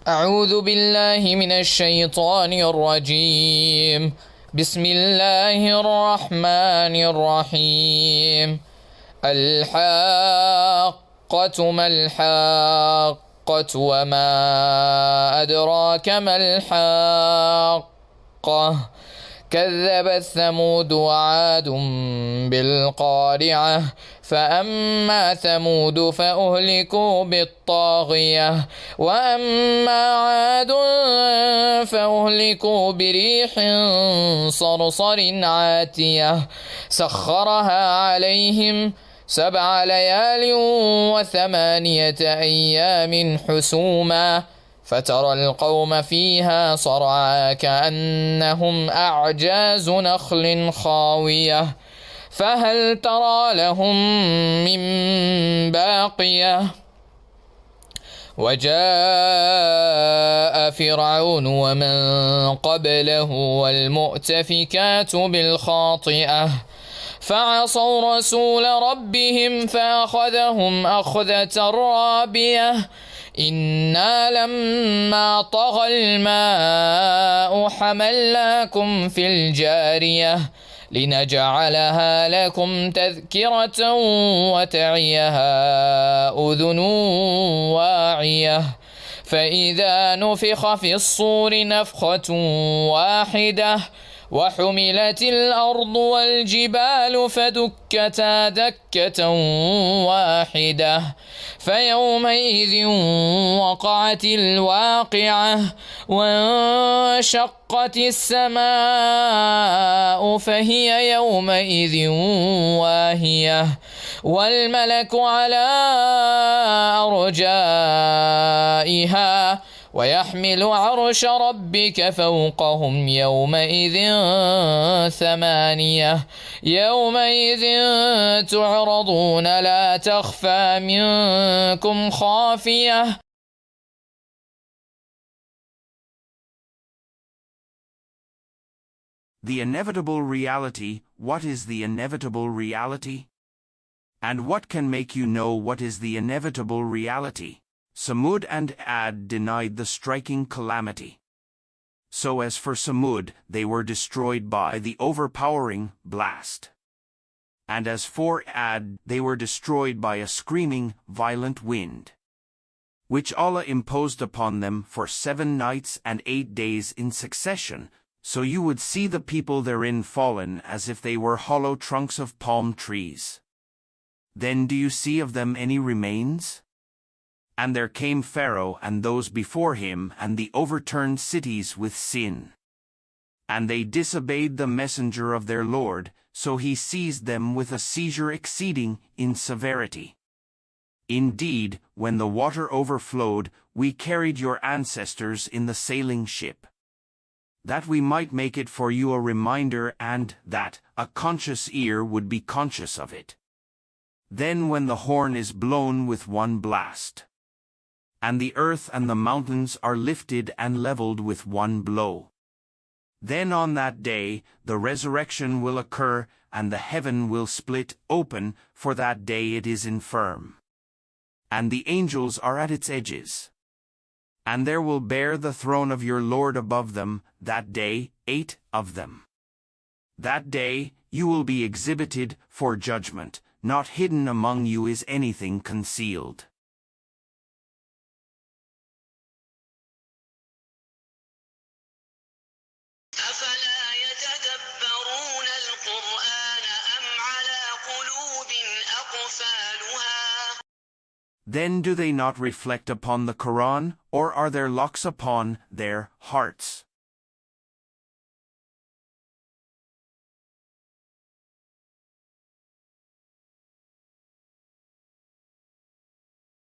أعوذ بالله من الشيطان الرجيم. بسم الله الرحمن الرحيم. الحاقة ما الحاقة وما أدراك ما الحاقة. كذبت ثمود وعاد بالقارعة. فأما ثمود فأهلكوا بالطاغية، وأما عاد فأهلكوا بريح صرصر عاتية سخرها عليهم 7 ليال و8 أيام حسوما، فترى القوم فيها صرعى كأنهم أعجاز نخل خاوية، فهل ترى لهم من باقية. وجاء فرعون ومن قبله والمؤتفكات بالخاطئة، فعصوا رسول ربهم فأخذهم أخذة رابية. إنا لما طغى الماء حملناكم في الجارية لنجعلها لكم تذكرة وتعيها أذن واعية. فإذا نفخ في الصور نفخة واحدة وحملت الأرض والجبال فدكتا دكة واحدة، فيومئذ وقعت الواقعة، وانشقت السماء فهي يومئذ واهية، والملك على أرجائها، ويحمل عرش ربك فوقهم يومئذ 8. يومئذ تعرضون لا تخفى منكم خافية. The inevitable reality. What is the inevitable reality? And what can make you know what is the inevitable reality? Samud and Ad denied the striking calamity. So as for Samud, they were destroyed by the overpowering blast. And as for Ad, they were destroyed by a screaming, violent wind, which Allah imposed upon them for 7 nights and 8 days in succession, so you would see the people therein fallen as if they were hollow trunks of palm trees. Then do you see of them any remains? And there came Pharaoh and those before him and the overturned cities with sin. And they disobeyed the messenger of their Lord, so he seized them with a seizure exceeding in severity. Indeed, when the water overflowed, we carried your ancestors in the sailing ship, that we might make it for you a reminder and that a conscious ear would be conscious of it. Then when the horn is blown with one blast, and the earth and the mountains are lifted and leveled with one blow, then on that day the resurrection will occur, and the heaven will split open, for that day it is infirm, and the angels are at its edges. And there will bear the throne of your Lord above them, that day, 8 of them. That day you will be exhibited for judgment, not hidden among you is anything concealed. Then do they not reflect upon the Quran, or are there locks upon their hearts?